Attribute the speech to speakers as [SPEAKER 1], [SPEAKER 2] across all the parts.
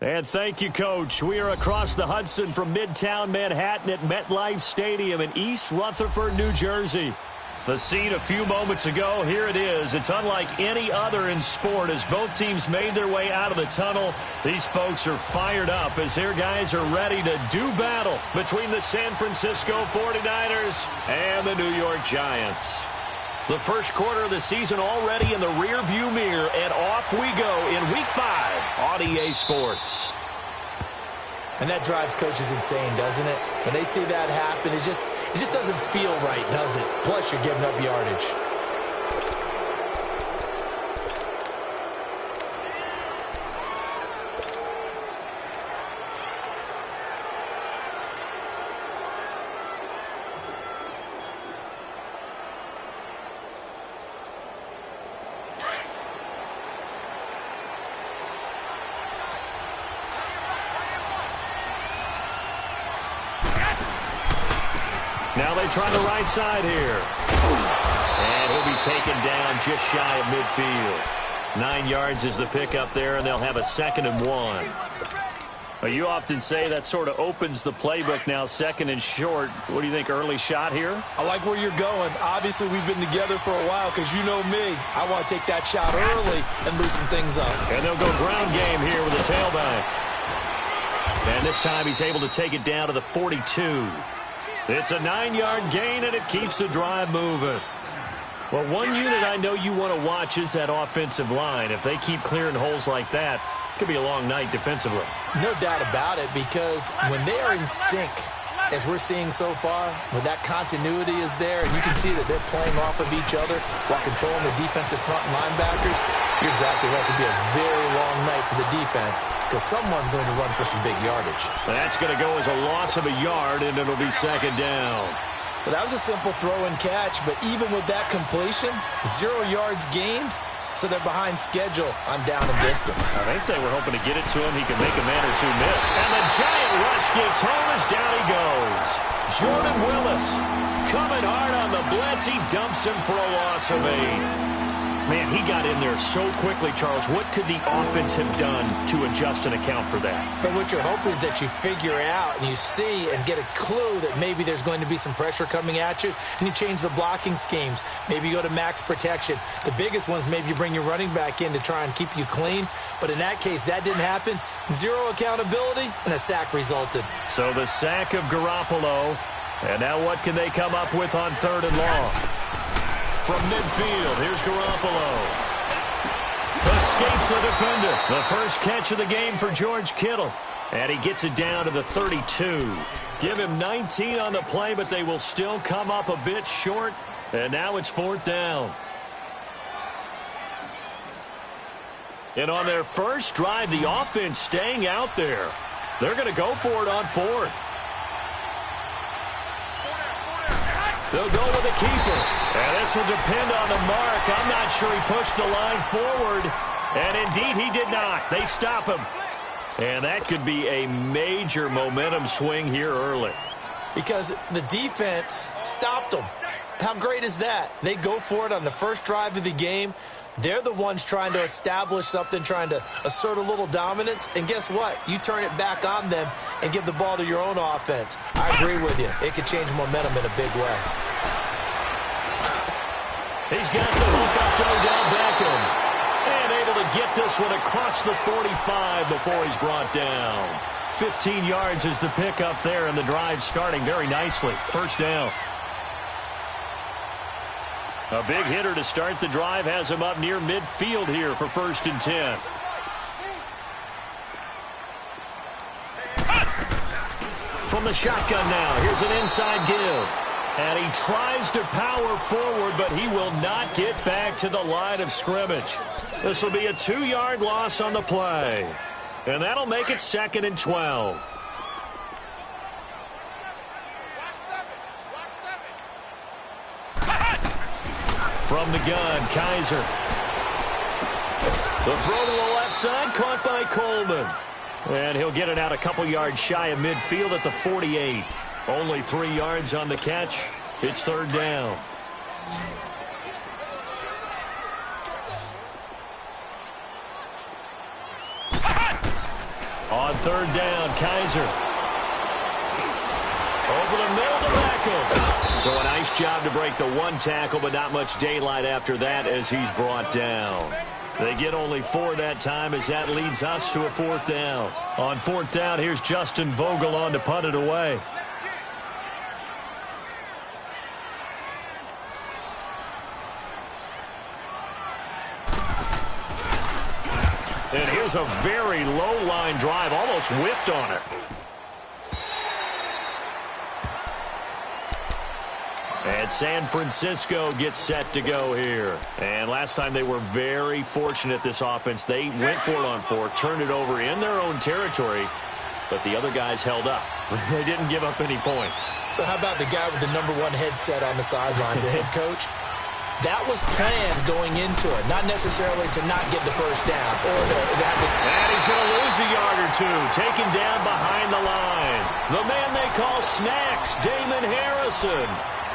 [SPEAKER 1] And thank you, Coach. We are across the Hudson from Midtown Manhattan at MetLife Stadium in East Rutherford, New Jersey. The scene a few moments ago, here it is. It's unlike any other in sport as both teams made their way out of the tunnel. These folks are fired up as their guys are ready to do battle between the San Francisco 49ers and the New York Giants. The first quarter of the season already in the rearview mirror, and off we go in Week 5 on EA Sports.
[SPEAKER 2] And that drives coaches insane, doesn't it? When they see that happen, it just doesn't feel right, does it? Plus, you're giving up yardage.
[SPEAKER 1] Now they try the right side here. And he'll be taken down just shy of midfield. 9 yards is the pickup there, and they'll have a 2nd and 1. Well, you often say that sort of opens the playbook now, 2nd and short. What do you think, early shot here?
[SPEAKER 2] I like where you're going. Obviously, we've been together for a while because you know me. I want to take that shot early and loosen things up.
[SPEAKER 1] And they'll go ground game here with the tailback. And this time he's able to take it down to the 42. It's a 9-yard gain, and it keeps the drive moving. Well, one unit I know you want to watch is that offensive line. If they keep clearing holes like that, it could be a long night defensively.
[SPEAKER 2] No doubt about it, because when they are in sync, as we're seeing so far, when that continuity is there, and you can see that they're playing off of each other while controlling the defensive front linebackers, you're exactly right. It could be a very long night for the defense because someone's going to run for some big yardage.
[SPEAKER 1] That's going to go as a loss of a yard, and it'll be 2nd down.
[SPEAKER 2] Well, that was a simple throw and catch, but even with that completion, 0 yards gained, so they're behind schedule on down and distance.
[SPEAKER 1] I think they were hoping to get it to him. He could make a man or two miss. And the giant rush gets home as down he goes. Jordan Willis coming hard on the blitz. He dumps him for a loss of 8. Man, he got in there so quickly, Charles. What could the offense have done to adjust and account for that?
[SPEAKER 2] But what you're hoping is that you figure out and you see and get a clue that maybe there's going to be some pressure coming at you, and you change the blocking schemes. Maybe you go to max protection. The biggest ones, maybe you bring your running back in to try and keep you clean. But in that case, that didn't happen. 0 accountability, and a sack resulted.
[SPEAKER 1] So the sack of Garoppolo. And now what can they come up with on 3rd and long? From midfield, here's Garoppolo. Escapes the defender. The first catch of the game for George Kittle. And he gets it down to the 32. Give him 19 on the play, but they will still come up a bit short. And now it's 4th down. And on their first drive, the offense staying out there. They're going to go for it on 4th. They'll go with the keeper. And this will depend on the mark. I'm not sure he pushed the line forward. And indeed, he did not. They stop him. And that could be a major momentum swing here early.
[SPEAKER 2] Because the defense stopped them. How great is that? They go for it on the first drive of the game. They're the ones trying to establish something, trying to assert a little dominance. And guess what? You turn it back on them and give the ball to your own offense. I agree with you. It could change momentum in a big way.
[SPEAKER 1] He's got the hook up to Odell Beckham. And able to get this one across the 45 before he's brought down. 15 yards is the pickup there, and the drive starting very nicely. 1st down. A big hitter to start the drive has him up near midfield here for 1st and 10. From the shotgun now, here's an inside give. And he tries to power forward, but he will not get back to the line of scrimmage. This will be a 2-yard loss on the play. And that'll make it 2nd and 12. From the gun, Kaiser. The throw to the left side, caught by Coleman. And he'll get it out a couple yards shy of midfield at the 48. Only 3 yards on the catch. It's 3rd down. On third down, Kaiser. Over the middle to Beckham. So a nice job to break the one tackle, but not much daylight after that as he's brought down. They get only 4 that time as that leads us to a fourth down. On fourth down, here's Justin Vogel on to punt it away. And here's a very low line drive, almost whiffed on it. And San Francisco gets set to go here. And last time they were very fortunate, this offense. They went for it on 4, turned it over in their own territory, but the other guys held up. They didn't give up any points.
[SPEAKER 2] So how about the guy with the number 1 headset on the sidelines, the head coach? That was planned going into it, not necessarily to not get the first down.
[SPEAKER 1] And he's going to lose a yard or 2, taken down behind the line. The man they call Snacks, Damon Harrison,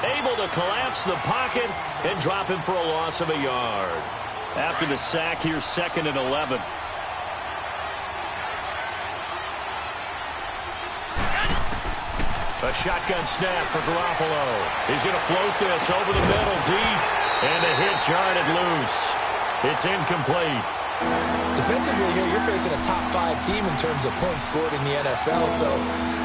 [SPEAKER 1] able to collapse the pocket and drop him for a loss of a yard. After the sack, here's 2nd and 11. A shotgun snap for Garoppolo. He's going to float this over the middle deep. And a hit jarred loose. It's incomplete.
[SPEAKER 2] Defensively here, you're facing a top 5 team in terms of points scored in the NFL. So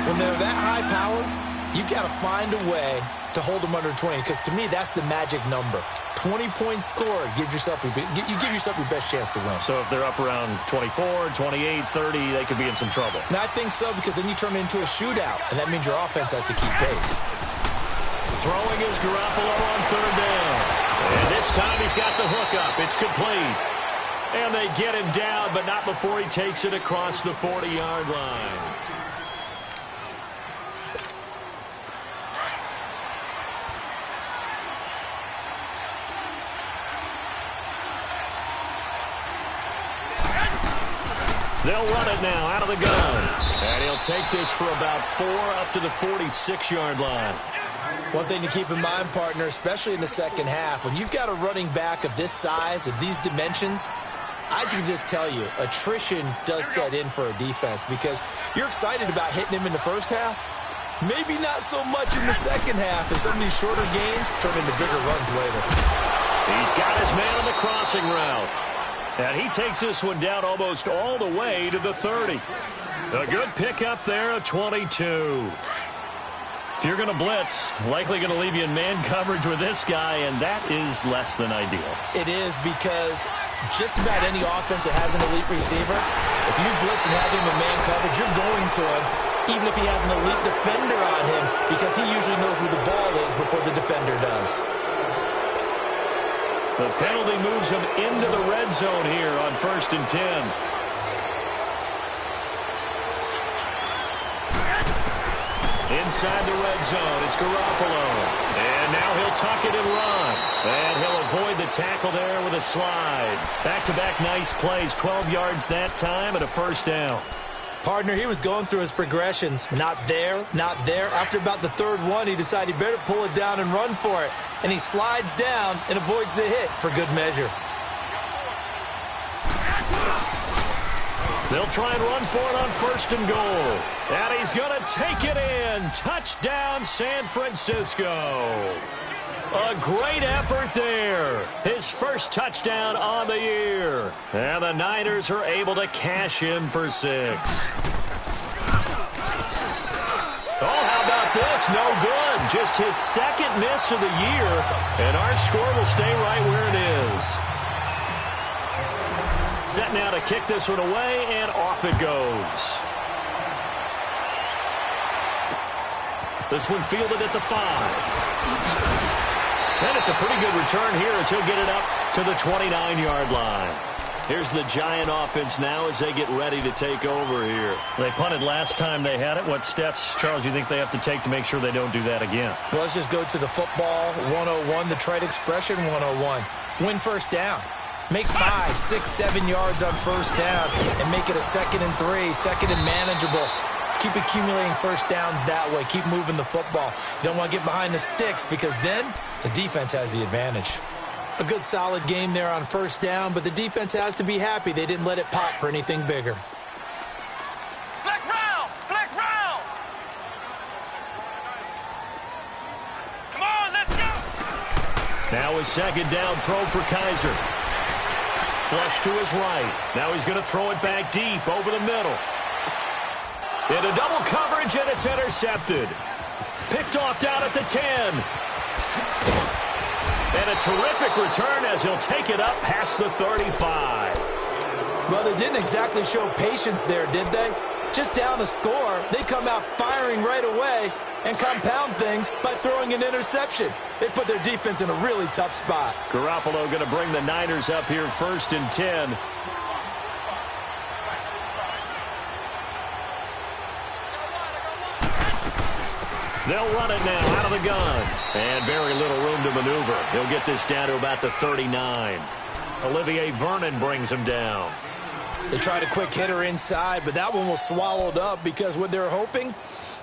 [SPEAKER 2] when they're that high powered, you've got to find a way to hold them under 20. Because to me, that's the magic number. 20 points scored gives yourself you give yourself your best chance to win.
[SPEAKER 1] So if they're up around 24, 28, 30, they could be in some trouble.
[SPEAKER 2] And I think so, because then you turn it into a shootout, and that means your offense has to keep pace.
[SPEAKER 1] Throwing is Garoppolo on third down. And this time he's got the hook up. It's complete. And they get him down, but not before he takes it across the 40-yard line. They'll run it now out of the gun. And he'll take this for about 4 up to the 46-yard line.
[SPEAKER 2] One thing to keep in mind, partner, especially in the second half, when you've got a running back of this size, of these dimensions, I can just tell you, attrition does set in for a defense because you're excited about hitting him in the first half. Maybe not so much in the second half, and some of these shorter gains turn into bigger runs later.
[SPEAKER 1] He's got his man on the crossing route. And he takes this one down almost all the way to the 30. A good pickup there, a 22. If you're going to blitz, likely going to leave you in man coverage with this guy, and that is less than ideal.
[SPEAKER 2] It is, because just about any offense that has an elite receiver, if you blitz and have him in man coverage, you're going to him, even if he has an elite defender on him, because he usually knows where the ball is before the defender does.
[SPEAKER 1] The penalty moves him into the red zone here on 1st and 10. Inside the red zone, it's Garoppolo. And now he'll tuck it and run. And he'll avoid the tackle there with a slide. Back-to-back nice plays, 12 yards that time and a first down.
[SPEAKER 2] Partner, he was going through his progressions. Not there, not there. After about the 3rd one, he decided he better pull it down and run for it. And he slides down and avoids the hit for good measure.
[SPEAKER 1] They'll try and run for it on 1st and goal. And he's going to take it in. Touchdown, San Francisco. A great effort there. His first touchdown on the year. And the Niners are able to cash in for 6. Oh, how about this? No good. Just his 2nd miss of the year. And our score will stay right where it is. Set now to kick this one away, and off it goes. This one fielded at the 5. And it's a pretty good return here as he'll get it up to the 29-yard line. Here's the Giant offense now as they get ready to take over here. They punted last time they had it. What steps, Charles, do you think they have to take to make sure they don't do that again?
[SPEAKER 2] Well, let's just go to the football 101, the trade expression 101. Win first down. Make 5, 6, 7 yards on first down and make it a 2nd and 3, 2nd and manageable. Keep accumulating first downs that way. Keep moving the football. You don't want to get behind the sticks because then the defense has the advantage. A good solid game there on first down, but the defense has to be happy they didn't let it pop for anything bigger.
[SPEAKER 1] Now his second down throw for Kaiser. Flush to his right. Now he's going to throw it back deep over the middle. Into double coverage, and it's intercepted. Picked off down at the 10. And a terrific return as he'll take it up past the 35.
[SPEAKER 2] Well, they didn't exactly show patience there, did they? Just down a score, they come out firing right away and compound things by throwing an interception. They put their defense in a really tough spot.
[SPEAKER 1] Garoppolo going to bring the Niners up here 1st and 10. They'll run it now out of the gun. And very little room to maneuver. He'll get this down to about the 39. Olivier Vernon brings him down.
[SPEAKER 2] They tried a quick hitter inside, but that one was swallowed up because what they're hoping,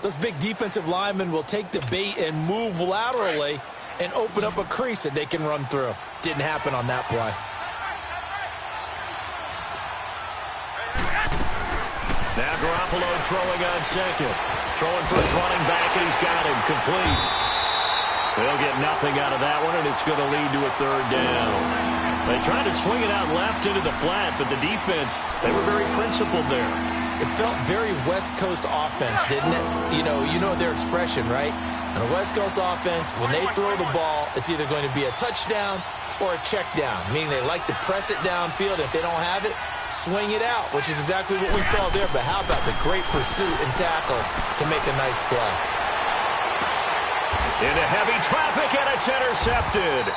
[SPEAKER 2] those big defensive linemen will take the bait and move laterally and open up a crease that they can run through. Didn't happen on that play.
[SPEAKER 1] Now Garoppolo throwing on second. Throwing for his running back, and he's got him complete. They'll get nothing out of that one, and it's going to lead to a 3rd down. They tried to swing it out left into the flat, but the defense, they were very principled there.
[SPEAKER 2] It felt very West Coast offense, didn't it? You know their expression, right? On a West Coast offense, when they throw the ball, it's either going to be a touchdown or a check down, meaning they like to press it downfield. If they don't have it, swing it out, which is exactly what we saw there. But how about the great pursuit and tackle to make a nice play?
[SPEAKER 1] Into heavy traffic, and it's intercepted.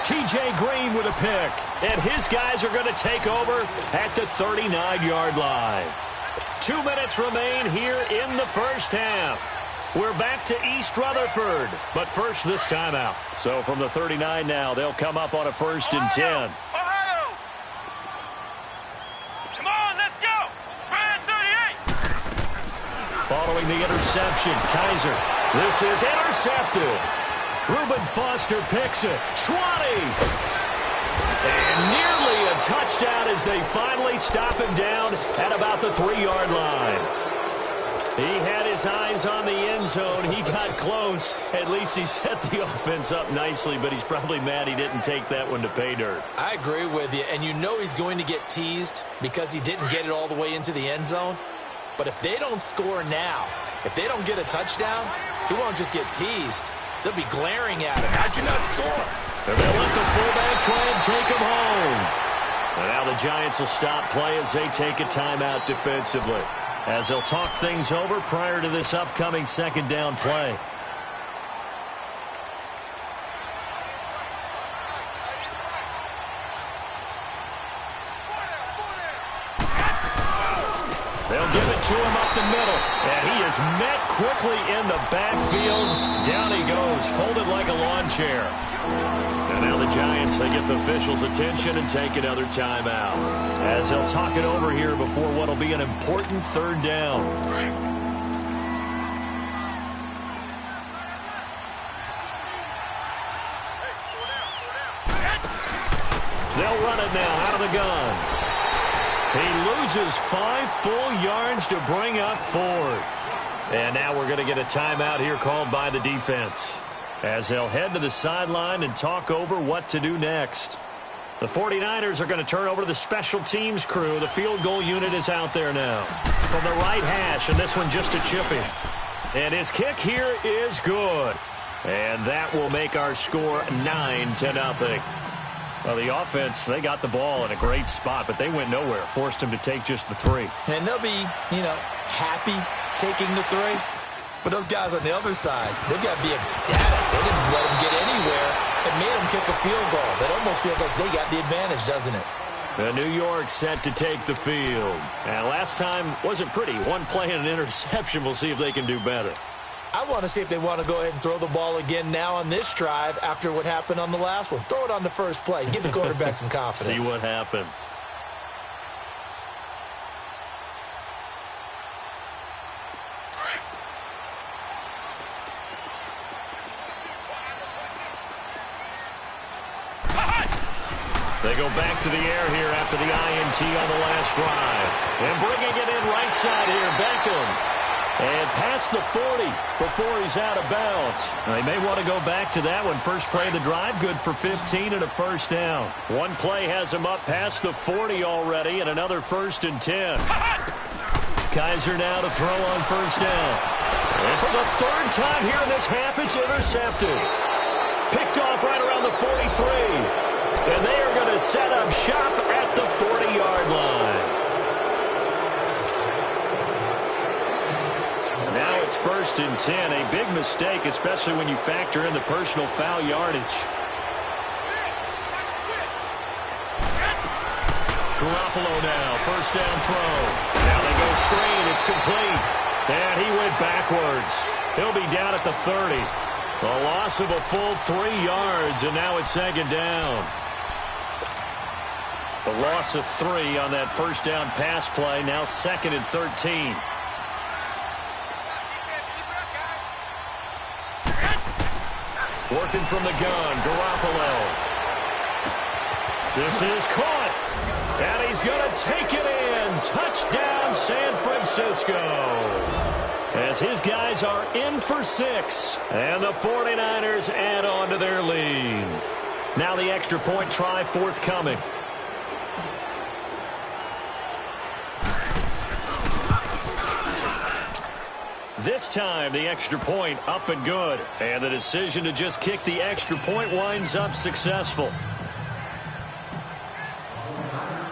[SPEAKER 1] T.J. Green with a pick, and his guys are going to take over at the 39-yard line. 2 minutes remain here in the first half. We're back to East Rutherford, but first this timeout. So from the 39 now, they'll come up on a 1st and 10.
[SPEAKER 3] Ohio! Come on, let's go! Red 38!
[SPEAKER 1] Following the interception, Kaiser. This is intercepted. Reuben Foster picks it. 20! And nearly a touchdown as they finally stop him down at about the 3-yard line. He had his eyes on the end zone. He got close. At least he set the offense up nicely, but he's probably mad he didn't take that one to pay dirt.
[SPEAKER 2] I agree with you, and you know he's going to get teased because he didn't get it all the way into the end zone. But if they don't score now, if they don't get a touchdown, he won't just get teased. They'll be glaring at him. How'd you not score?
[SPEAKER 1] And they'll let the fullback try and take him home. And now the Giants will stop play as they take a timeout defensively, as they'll talk things over prior to this upcoming 2nd down play. They'll give it to him up the middle, and he is met quickly in the backfield. Down he goes, folded like a lawn chair. And now the Giants, they get the officials' attention and take another timeout, as they'll talk it over here before what will be an important 3rd down. They'll run it now out of the gun. He loses 5 full yards to bring up 4th. And now we're going to get a timeout here called by the defense, as they'll head to the sideline and talk over what to do next. The 49ers are going to turn over to the special teams crew. The field goal unit is out there now from the right hash, and this one just a chipping. And his kick here is good. And that will make our score 9-0. Well, the offense, they got the ball in a great spot, but they went nowhere. Forced him to take just the 3.
[SPEAKER 2] And they'll be, happy taking the 3. But those guys on the other side, they've got to be ecstatic. They didn't let him get anywhere. It made him kick a field goal. That almost feels like they got the advantage, doesn't it?
[SPEAKER 1] The New York set to take the field. And last time wasn't pretty. One play and an interception. We'll see if they can do better.
[SPEAKER 2] I want to see if they want to go ahead and throw the ball again now on this drive after what happened on the last one. Throw it on the first play. Give the quarterback some confidence.
[SPEAKER 1] See what happens. They go back to the air here after the INT on the last drive. And bringing it in right side here, Beckham. And past the 40 before he's out of bounds. Now, they may want to go back to that one. First play of the drive, good for 15 and a first down. One play has him up past the 40 already, and another 1st and 10. Kaiser now to throw on first down. And for the 3rd time here in this half, it's intercepted. Picked off right around the 43. And they are going to set up shop at the 40-yard line. Now it's 1st and 10. A big mistake, especially when you factor in the personal foul yardage. Garoppolo now, first down throw. Now they go screen, it's complete. And he went backwards. He'll be down at the 30. A loss of a full 3 yards, and now it's 2nd down. The loss of 3 on that first down pass play, now 2nd and 13. Working from the gun, Garoppolo. This is caught. And he's going to take it in. Touchdown, San Francisco. As his guys are in for 6. And the 49ers add on to their lead. Now the extra point try forthcoming. This time, the extra point up and good. And the decision to just kick the extra point winds up successful.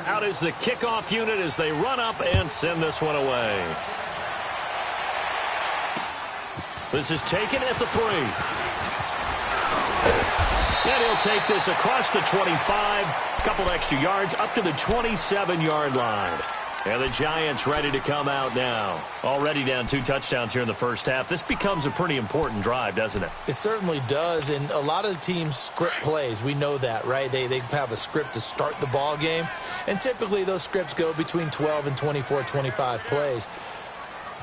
[SPEAKER 1] Out is the kickoff unit as they run up and send this one away. This is taken at the 3. And he'll take this across the 25. A couple extra yards up to the 27-yard line. And the Giants ready to come out now. Already down 2 touchdowns here in the first half. This becomes a pretty important drive, doesn't it?
[SPEAKER 2] It certainly does, and a lot of the teams script plays. We know that, right? They have a script to start the ball game, and typically those scripts go between 12 and 24, 25 plays.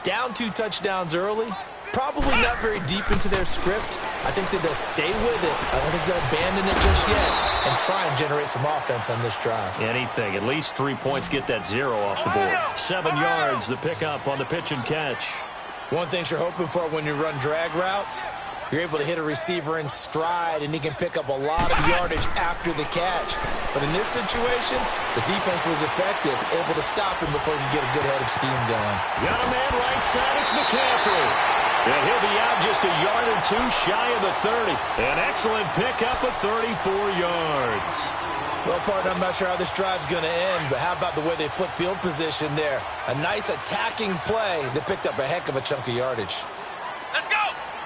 [SPEAKER 2] Down 2 touchdowns early, probably not very deep into their script. I think that they'll stay with it. I don't think they'll abandon it just yet and try and generate some offense on this drive.
[SPEAKER 1] Anything. At least 3 points get that 0 off the board. 7 yards, the pickup on the pitch and catch.
[SPEAKER 2] One thing you're hoping for when you run drag routes, you're able to hit a receiver in stride, and he can pick up a lot of yardage after the catch. But in this situation, the defense was effective, able to stop him before he could get a good head of steam going.
[SPEAKER 1] Got a man right side, it's McCaffrey. And he'll be out just a yard or 2 shy of the 30. An excellent pickup of 34 yards.
[SPEAKER 2] Well, partner, I'm not sure how this drive's going to end, but how about the way they flip field position there? A nice attacking play that picked up a heck of a chunk of yardage.
[SPEAKER 3] Let's go!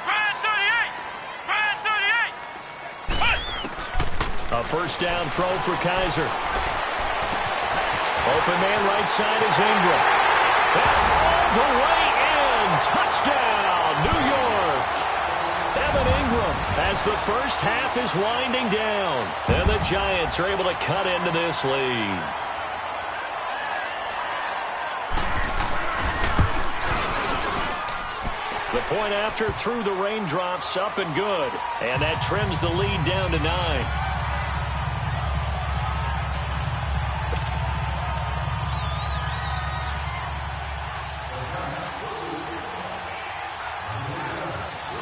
[SPEAKER 3] Ryan 38! Ryan 38!
[SPEAKER 1] A first down throw for Kaiser. Open man right side is Ingram. All the way in. Touchdown, New York. Evan Ingram as the first half is winding down. And the Giants are able to cut into this lead. The point after through the raindrops, up and good. And that trims the lead down to 9.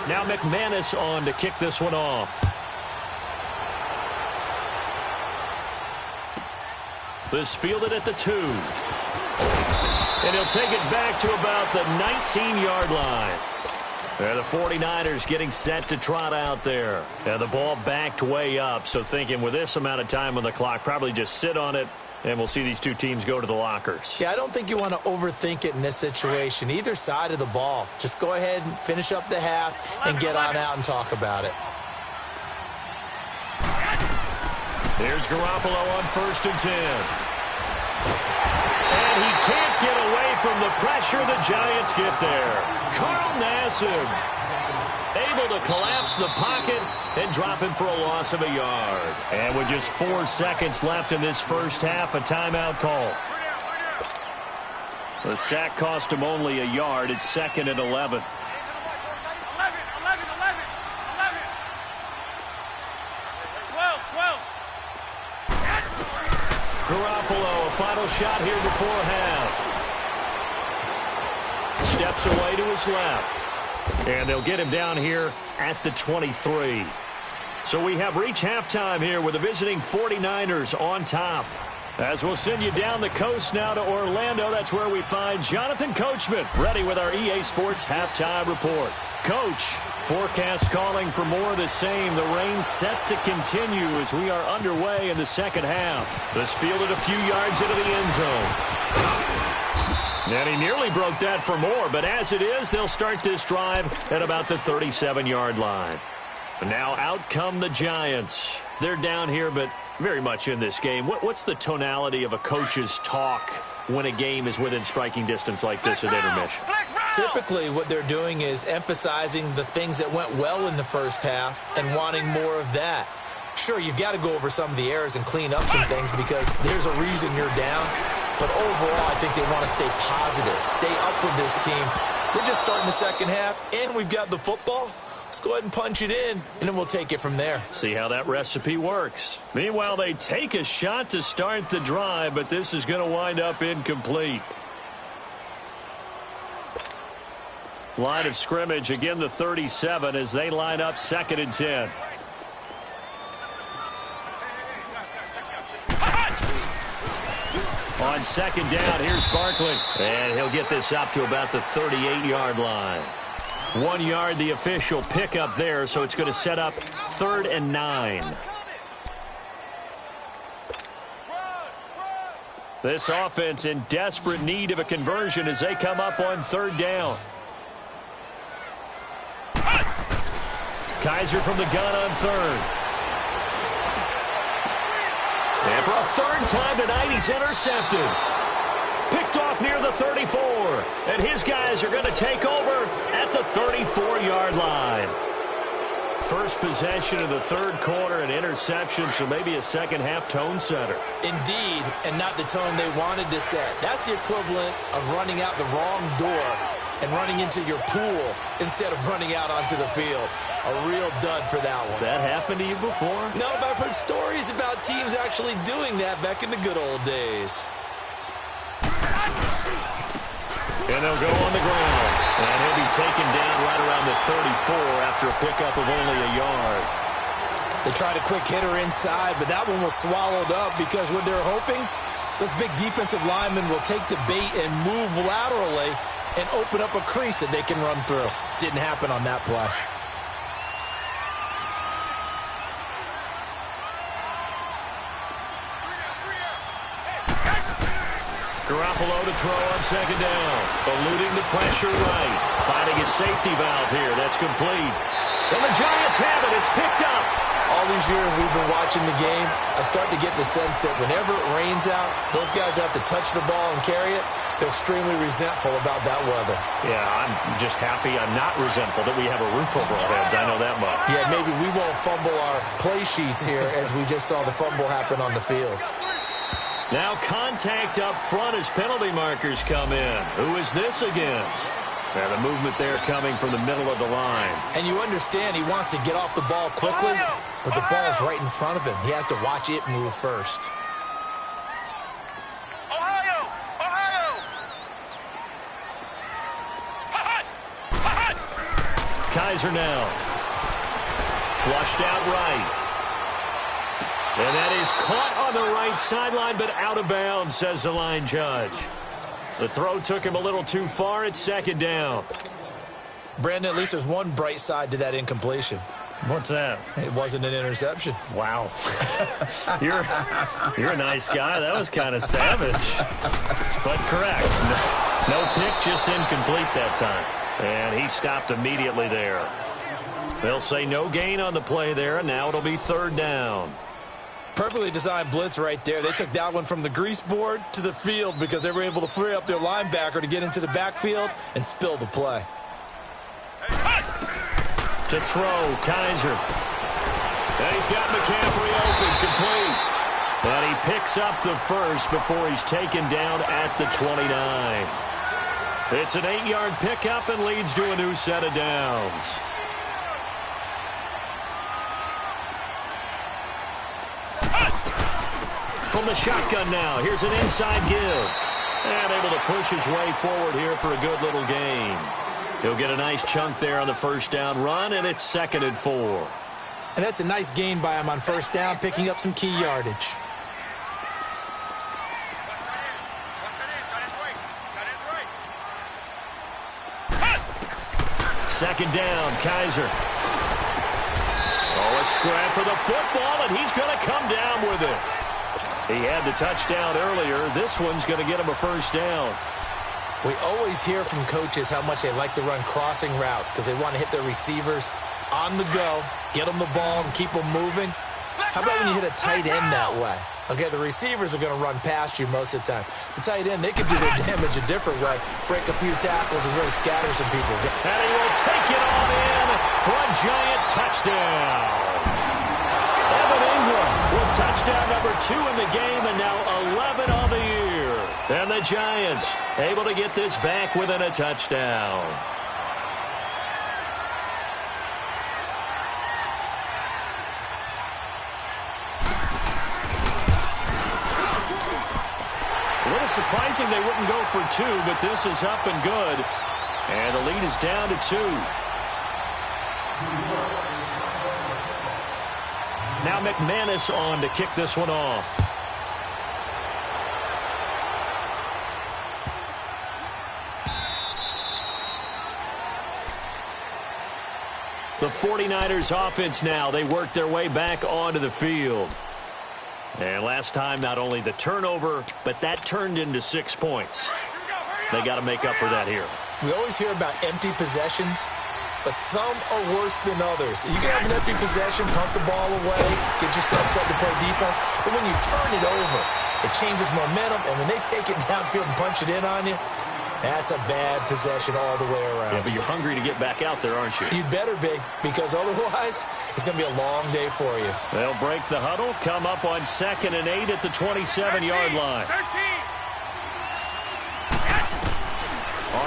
[SPEAKER 1] Now McManus on to kick this one off. This fielded at the 2. And he'll take it back to about the 19-yard line. And the 49ers getting set to trot out there. And the ball backed way up, so thinking with this amount of time on the clock, probably just sit on it, and we'll see these 2 teams go to the lockers.
[SPEAKER 2] Yeah, I don't think you want to overthink it in this situation. Either side of the ball. Just go ahead and finish up the half and get on out and talk about it.
[SPEAKER 1] There's Garoppolo on 1st and 10. And he can't get away from the pressure. The Giants get there. Carl Nassib able to collapse the pocket and drop him for a loss of a yard. And with just 4 seconds left in this first half, a timeout call. The sack cost him only a yard. It's 2nd and 11.
[SPEAKER 3] 11.
[SPEAKER 1] Garoppolo, a final shot here before half. steps away to his left. And they'll get him down here at the 23. So we have reached halftime here with the visiting 49ers on top. As we'll send you down the coast now to Orlando, that's where we find Jonathan Coachman ready with our EA Sports halftime report. Coach, forecast calling for more of the same. The rain set to continue as we are underway in the second half. This fielded a few yards into the end zone. And he nearly broke that for more, but as it is, they'll start this drive at about the 37-yard line. Now out come the Giants. They're down here, but very much in this game. What's the tonality of a coach's talk when a game is within striking distance like this at intermission?
[SPEAKER 2] Typically, what they're doing is emphasizing the things that went well in the first half and wanting more of that. Sure, you've got to go over some of the errors and clean up some things because there's a reason you're down. But overall, I think they want to stay positive, stay up with this team. We're just starting the second half, and we've got the football. Let's go ahead and punch it in, and then we'll take it from there.
[SPEAKER 1] See how that recipe works. Meanwhile, they take a shot to start the drive, but this is going to wind up incomplete. Line of scrimmage, again the 37 as they line up 2nd and 10. On 2nd down, here's Barkley. And he'll get this up to about the 38-yard line. 1 yard, the official pickup there, so it's going to set up 3rd and 9. This offense in desperate need of a conversion as they come up on 3rd down. Kaiser from the gun on 3rd. And for a 3rd time tonight, he's intercepted. Picked off near the 34. And his guys are going to take over at the 34-yard line. First possession of the 3rd quarter, an interception, so maybe a second-half tone setter.
[SPEAKER 2] Indeed, and not the tone they wanted to set. That's the equivalent of running out the wrong door and running into your pool instead of running out onto the field. A real dud for that one.
[SPEAKER 1] Has that happened to you before?
[SPEAKER 2] No, but I've heard stories about teams actually doing that back in the good old days.
[SPEAKER 1] And they'll go on the ground. And he'll be taken down right around the 34 after a pickup of only a yard.
[SPEAKER 2] They tried a quick hitter inside, but that one was swallowed up because what they're hoping, those big defensive linemen will take the bait and move laterally and open up a crease that they can run through. Didn't happen on that play.
[SPEAKER 1] Garoppolo to throw on 2nd down. Eluding the pressure right. Finding his safety valve here. That's complete. And the Giants have it. It's picked up.
[SPEAKER 2] All these years we've been watching the game, I start to get the sense that whenever it rains out, those guys who have to touch the ball and carry it, they're extremely resentful about that weather.
[SPEAKER 1] Yeah, I'm just happy I'm not resentful that we have a roof over our heads. I know that much.
[SPEAKER 2] Yeah, maybe we won't fumble our play sheets here as we just saw the fumble happen on the field.
[SPEAKER 1] Now contact up front as penalty markers come in. Who is this against? And the movement there coming from the middle of the line.
[SPEAKER 2] And you understand he wants to get off the ball quickly, but the ball's right in front of him. He has to watch it move first.
[SPEAKER 1] Kaiser now. Flushed out right. And that is caught on the right sideline, but out of bounds, says the line judge. The throw took him a little too far. It's 2nd down.
[SPEAKER 2] Brandon, at least there's one bright side to that incompletion.
[SPEAKER 1] What's that?
[SPEAKER 2] It wasn't an interception.
[SPEAKER 1] Wow. You're a nice guy. That was kind of savage. But correct. No pick, just incomplete that time. And he stopped immediately there. They'll say no gain on the play there, and now it'll be 3rd down.
[SPEAKER 2] Perfectly designed blitz right there. They took that one from the grease board to the field because they were able to free up their linebacker to get into the backfield and spill the play.
[SPEAKER 1] To throw, Kaiser. And he's got McCaffrey open, complete. And he picks up the first before he's taken down at the 29. It's an 8-yard pickup and leads to a new set of downs. From the shotgun now, here's an inside give. And able to push his way forward here for a good little gain. He'll get a nice chunk there on the first down run, and it's 2nd and 4.
[SPEAKER 2] And that's a nice gain by him on first down, picking up some key yardage.
[SPEAKER 1] Second down, Kaiser. Oh, a scrap for the football, and he's going to come down with it. He had the touchdown earlier. This one's going to get him a first down.
[SPEAKER 2] We always hear from coaches how much they like to run crossing routes because they want to hit their receivers on the go, get them the ball, and keep them moving. How about when you hit a tight end that way? Okay, the receivers are going to run past you most of the time. The tight end, they can do their damage a different way, break a few tackles, and really scatter some people.
[SPEAKER 1] And he will take it on in for a giant touchdown. Evan Ingram with touchdown number 2 in the game, and now 11 on the year. And the Giants able to get this back within a touchdown. A little surprising they wouldn't go for 2, but this is up and good. And the lead is down to 2. Now McManus on to kick this one off. The 49ers offense now. They work their way back onto the field. And last time, not only the turnover, but that turned into 6 points. They got to make up for that here.
[SPEAKER 2] We always hear about empty possessions, but some are worse than others. You can have an empty possession, pump the ball away, get yourself set to play defense, but when you turn it over, it changes momentum, and when they take it downfield and punch it in on you, that's a bad possession all the way around.
[SPEAKER 1] Yeah, but you're hungry to get back out there, aren't you?
[SPEAKER 2] You'd better be, because otherwise, it's going to be a long day for you.
[SPEAKER 1] They'll break the huddle, come up on 2nd and 8 at the 27-yard line.
[SPEAKER 3] 13.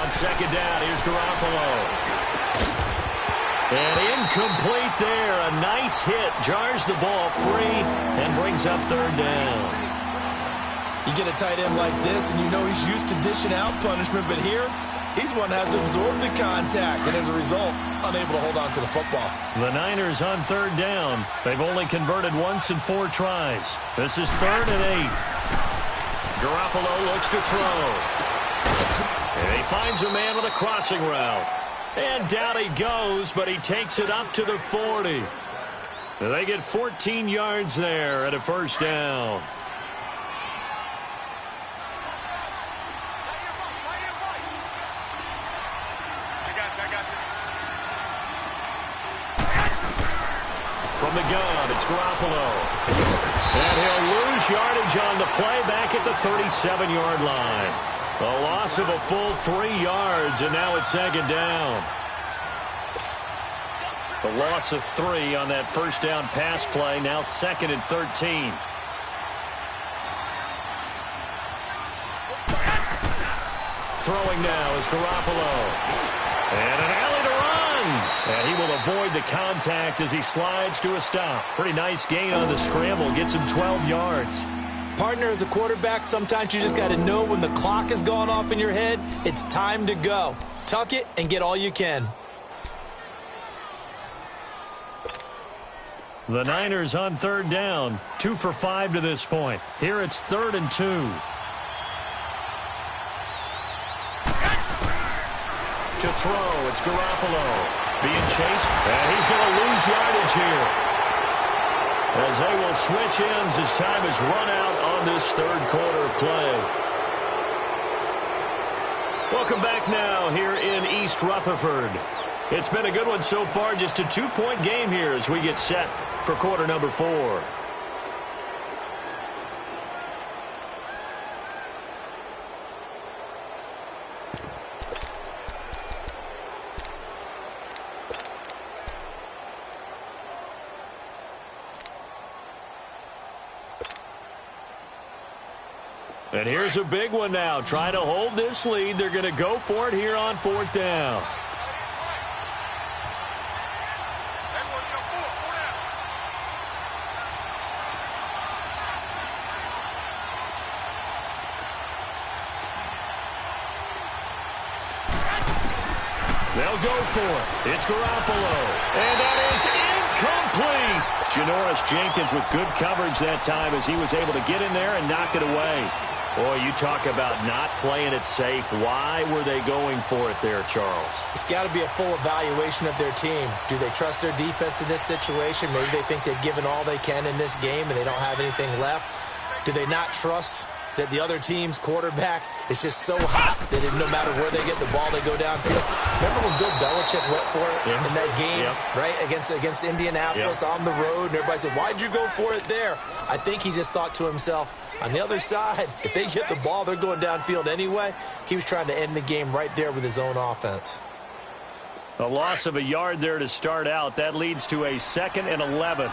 [SPEAKER 1] On 2nd down, here's Garoppolo. And incomplete there. A nice hit. Jars the ball free and brings up 3rd down.
[SPEAKER 2] You get a tight end like this, and you know he's used to dishing out punishment, but here, he's one that has to absorb the contact, and as a result, unable to hold on to the football.
[SPEAKER 1] The Niners on 3rd down. They've only converted once in 4 tries. This is 3rd and 8. Garoppolo looks to throw. And he finds a man with a crossing route. And down he goes, but he takes it up to the 40. They get 14 yards there at a first down. From the gun, it's Garoppolo. And he'll lose yardage on the play back at the 37-yard line. A loss of a full 3 yards, and now it's 2nd down. The loss of 3 on that first down pass play, now 2nd and 13. Throwing now is Garoppolo. And an alley to run. And he will avoid the contact as he slides to a stop. Pretty nice gain on the scramble. Gets him 12 yards.
[SPEAKER 2] Partner, as a quarterback, sometimes you just got to know when the clock has gone off in your head, it's time to go. Tuck it and get all you can.
[SPEAKER 1] The Niners on 3rd down. 2 for 5 to this point. Here it's 3rd and 2. To throw, it's Garoppolo. Being chased, and he's going to lose yardage here. As they will switch ends as time has run out on this 3rd quarter of play. Welcome back now here in East Rutherford. It's been a good one so far, just a 2-point game here as we get set for quarter number 4. And here's a big one now. Trying to hold this lead. They're going to go for it here on 4th down. They'll go for it. It's Garoppolo. And that is incomplete. Janoris Jenkins with good coverage that time as he was able to get in there and knock it away. Boy, you talk about not playing it safe. Why were they going for it there, Charles?
[SPEAKER 2] It's got to be a full evaluation of their team. Do they trust their defense in this situation? Maybe they think they've given all they can in this game and they don't have anything left. Do they not trust that the other team's quarterback is just so hot that no matter where they get the ball, they go downfield? Remember when Bill Belichick went for it in that game, right, against Indianapolis on the road, and everybody said, why'd you go for it there? I think he just thought to himself, on the other side, if they get the ball, they're going downfield anyway. He was trying to end the game right there with his own offense.
[SPEAKER 1] A loss of a yard there to start out. That leads to a 2nd and 11.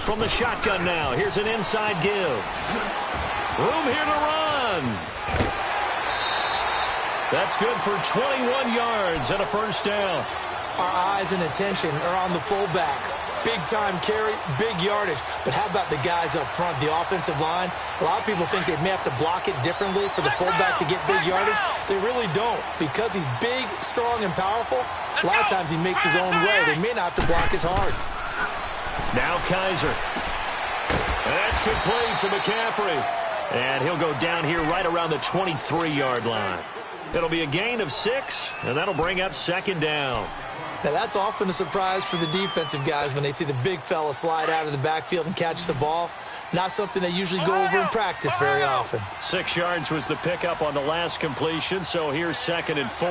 [SPEAKER 1] From the shotgun now, here's an inside give. Room here to run. That's good for 21 yards and a first down.
[SPEAKER 2] Our eyes and attention are on the fullback. Big-time carry, big yardage. But how about the guys up front, the offensive line? A lot of people think they may have to block it differently for the fullback to get big yardage. They really don't. Because he's big, strong, and powerful, a lot of times he makes his own way. They may not have to block as hard.
[SPEAKER 1] Now Kaiser. And that's complete to McCaffrey. And he'll go down here right around the 23-yard line. It'll be a gain of 6, and that'll bring up 2nd down.
[SPEAKER 2] Now, that's often a surprise for the defensive guys when they see the big fella slide out of the backfield and catch the ball. Not something they usually go over in practice very often.
[SPEAKER 1] 6 yards was the pickup on the last completion, so here's 2nd and 4.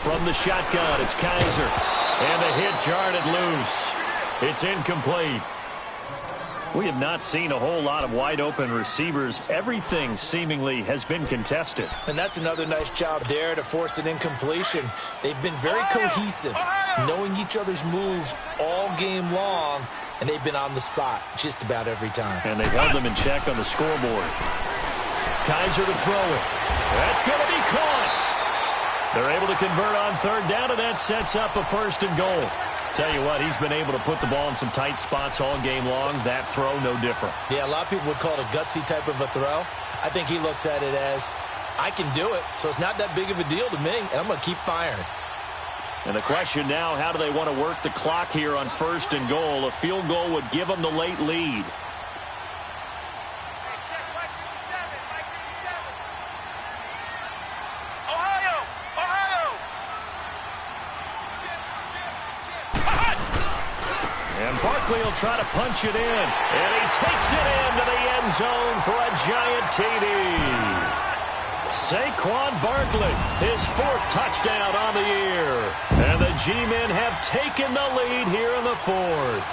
[SPEAKER 1] From the shotgun, it's Kaiser. And the hit jarred it loose. It's incomplete. We have not seen a whole lot of wide-open receivers. Everything seemingly has been contested.
[SPEAKER 2] And that's another nice job there to force an incompletion. They've been very cohesive, knowing each other's moves all game long, and they've been on the spot just about every time.
[SPEAKER 1] And they've held them in check on the scoreboard. Kaiser to throw it. That's going to be caught. They're able to convert on 3rd down, and that sets up a 1st and goal. Tell you what, he's been able to put the ball in some tight spots all game long. That throw, no different.
[SPEAKER 2] Yeah, a lot of people would call it a gutsy type of a throw. I think he looks at it as, I can do it, so it's not that big of a deal to me, and I'm going to keep firing.
[SPEAKER 1] And the question now, how do they want to work the clock here on 1st and goal? A field goal would give them the late lead. And Barkley will try to punch it in. And he takes it into the end zone for a giant TD. Saquon Barkley, his 4th touchdown on the year. And the G-men have taken the lead here in the 4th.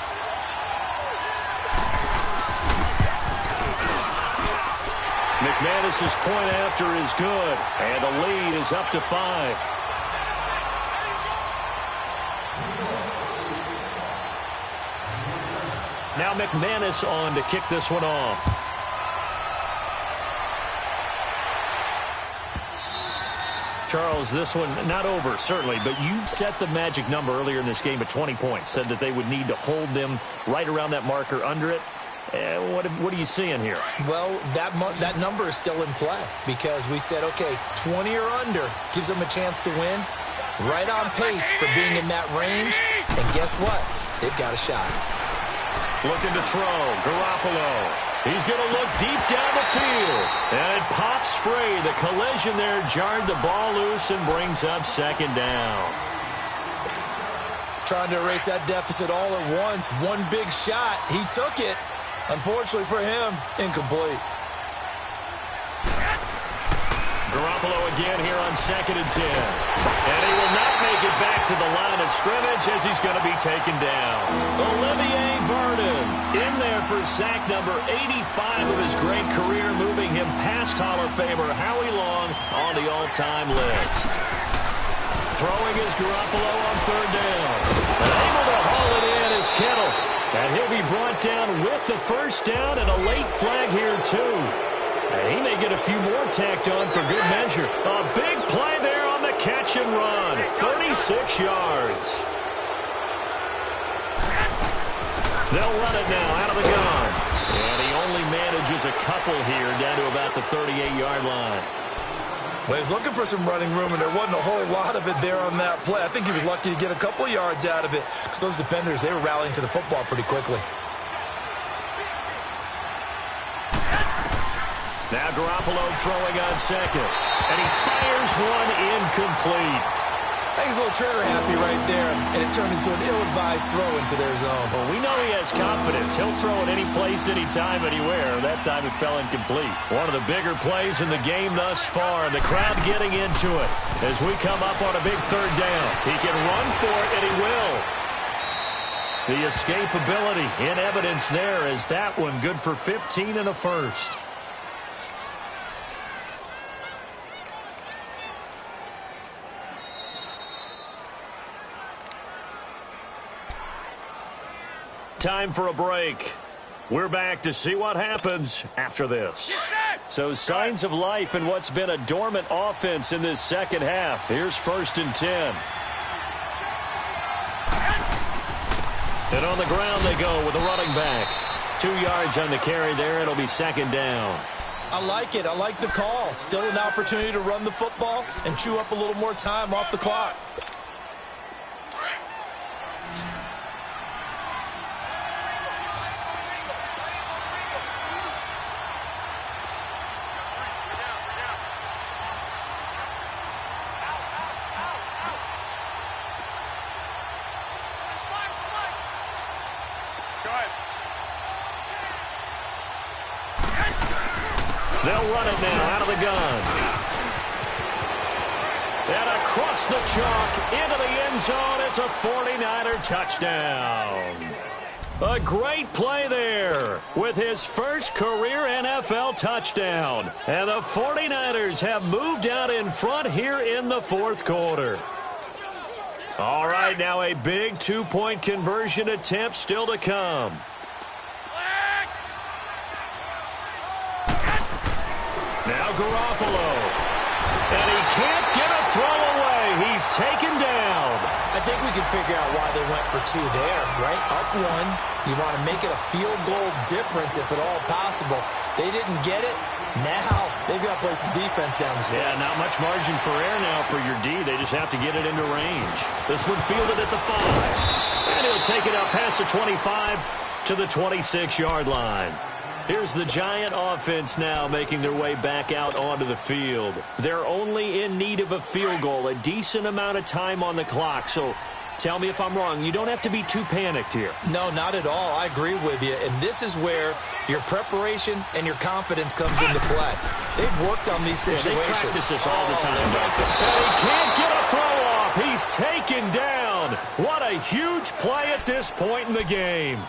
[SPEAKER 1] McManus's point after is good. And the lead is up to 5. Now McManus on to kick this one off. Charles, this one not over, certainly, but you set the magic number earlier in this game at 20 points. Said that they would need to hold them right around that marker under it. What are you seeing here?
[SPEAKER 2] Well, that number is still in play because we said, okay, 20 or under gives them a chance to win. Right on pace for being in that range. And guess what? They've got a shot.
[SPEAKER 1] Looking to throw. Garoppolo. He's going to look deep down the field. And it pops free. The collision there jarred the ball loose and brings up 2nd down.
[SPEAKER 2] Trying to erase that deficit all at once. One big shot. He took it. Unfortunately for him, incomplete.
[SPEAKER 1] Garoppolo again here on 2nd and 10. And he will not make it back to the line of scrimmage as he's going to be taken down. Olivier Vernon in there for sack number 85 of his great career, moving him past Hall of Famer Howie Long on the all-time list. Throwing is Garoppolo on 3rd down. And able to haul it in is Kittle. And he'll be brought down with the 1st down and a late flag here too. And he may get a few more tacked on for good measure. A big play there on the catch and run. 36 yards. They'll run it now out of the gun. And he only manages a couple here down to about the 38-yard line.
[SPEAKER 2] Well, he's looking for some running room, and there wasn't a whole lot of it there on that play. I think he was lucky to get a couple of yards out of it because those defenders, they were rallying to the football pretty quickly.
[SPEAKER 1] Now Garoppolo throwing on second. And he fires one incomplete.
[SPEAKER 2] I think he's a little trigger happy right there, and it turned into an ill-advised throw into their zone.
[SPEAKER 1] Well, we know he has confidence. He'll throw it any place, anytime, anywhere. That time it fell incomplete. One of the bigger plays in the game thus far, and the crowd getting into it as we come up on a big third down. He can run for it, and he will. The escapability in evidence there as that one good for 15 and a first. Time for a break. We're back to see what happens after this. So signs of life in what's been a dormant offense in this second half. Here's 1st and 10. And on the ground they go with a running back. 2 yards on the carry there. It'll be 2nd down.
[SPEAKER 2] I like it. I like the call. Still an opportunity to run the football and chew up a little more time off the clock.
[SPEAKER 1] They'll run it now out of the gun. And across the chalk into the end zone. It's a 49er touchdown. A great play there with his first career NFL touchdown. And the 49ers have moved out in front here in the 4th quarter. All right, now a big 2-point conversion attempt still to come. Now Garoppolo. And he can't get a throw away. He's taken down.
[SPEAKER 2] I think we can figure out why they went for 2 there, right? Up 1. You want to make it a field goal difference if at all possible. They didn't get it. Now they've got to play some defense down the stretch.
[SPEAKER 1] Yeah, not much margin for error now for your D. They just have to get it into range. This one fielded at the 5. And he'll take it out past the 25 to the 26-yard line. Here's the Giant offense now making their way back out onto the field. They're only in need of a field goal, a decent amount of time on the clock. So tell me if I'm wrong. You don't have to be too panicked here.
[SPEAKER 2] No, not at all. I agree with you. And this is where your preparation and your confidence comes into play. They've worked on these situations.
[SPEAKER 1] Yeah, they practice this all the time. And he can't get a throw off. He's taken down. What a huge play at this point in the game.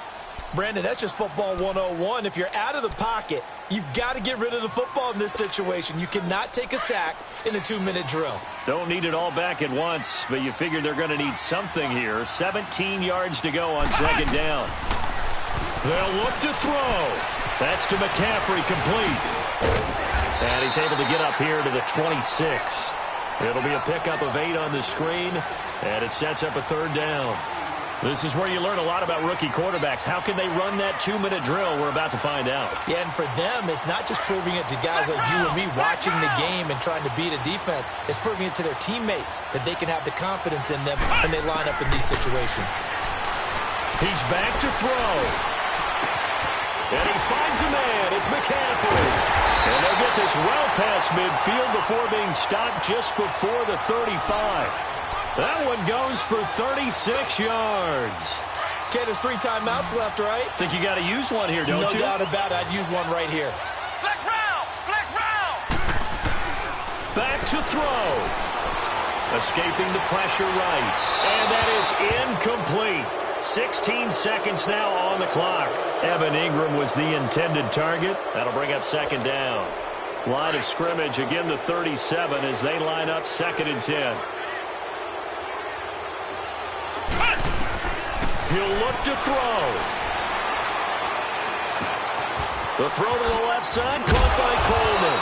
[SPEAKER 2] Brandon, that's just football 101. If you're out of the pocket, you've got to get rid of the football in this situation. You cannot take a sack in a 2-minute drill.
[SPEAKER 1] Don't need it all back at once, but you figure they're going to need something here. 17 yards to go on 2nd down. They'll look to throw. That's to McCaffrey, complete. And he's able to get up here to the 26. It'll be a pickup of 8 on the screen, and it sets up a 3rd down. This is where you learn a lot about rookie quarterbacks. How can they run that 2-minute drill? We're about to find out.
[SPEAKER 2] Yeah, and for them, it's not just proving it to guys like you and me watching the game and trying to beat a defense. It's proving it to their teammates that they can have the confidence in them when they line up in these situations.
[SPEAKER 1] He's back to throw. And he finds a man. It's McCaffrey. And they'll get this well past midfield before being stopped just before the 35. That one goes for 36 yards.
[SPEAKER 2] Okay, there's 3 timeouts left, right?
[SPEAKER 1] Think you got to use one here, don't you?
[SPEAKER 2] No doubt about it. I'd use one right here.
[SPEAKER 3] Flex round! Flex round!
[SPEAKER 1] Back to throw. Escaping the pressure right. And that is incomplete. 16 seconds now on the clock. Evan Ingram was the intended target. That'll bring up 2nd down. Line of scrimmage, again the 37 as they line up 2nd and 10. He'll look to throw. The throw to the left side, caught by Coleman.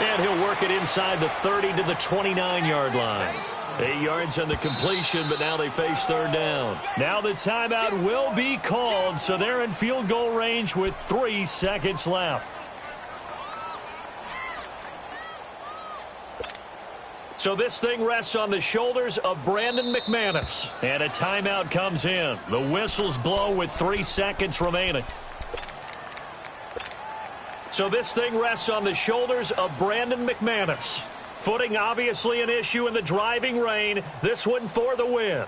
[SPEAKER 1] And he'll work it inside the 30 to the 29-yard line. 8 yards on the completion, but now they face third down. Now the timeout will be called, so they're in field goal range with 3 seconds left. So this thing rests on the shoulders of Brandon McManus. And a timeout comes in. The whistles blow with 3 seconds remaining. So this thing rests on the shoulders of Brandon McManus. Footing obviously an issue in the driving rain. This one for the win.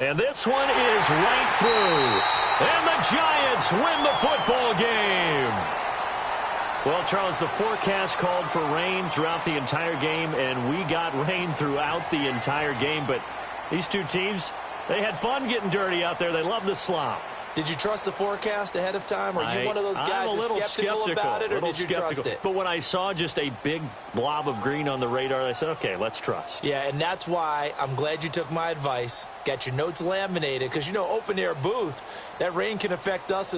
[SPEAKER 1] And this one is right through. And the Giants win the football game. Well, Charles, the forecast called for rain throughout the entire game, and we got rain throughout the entire game. But these two teams, they had fun getting dirty out there. They love the slop.
[SPEAKER 2] Did you trust the forecast ahead of time? Are you one of those guys that's skeptical about it, or did you trust it?
[SPEAKER 1] But when I saw just a big blob of green on the radar, I said, okay, let's trust.
[SPEAKER 2] Yeah, and that's why I'm glad you took my advice. Got your notes laminated, because, you know, open-air booth, that rain can affect us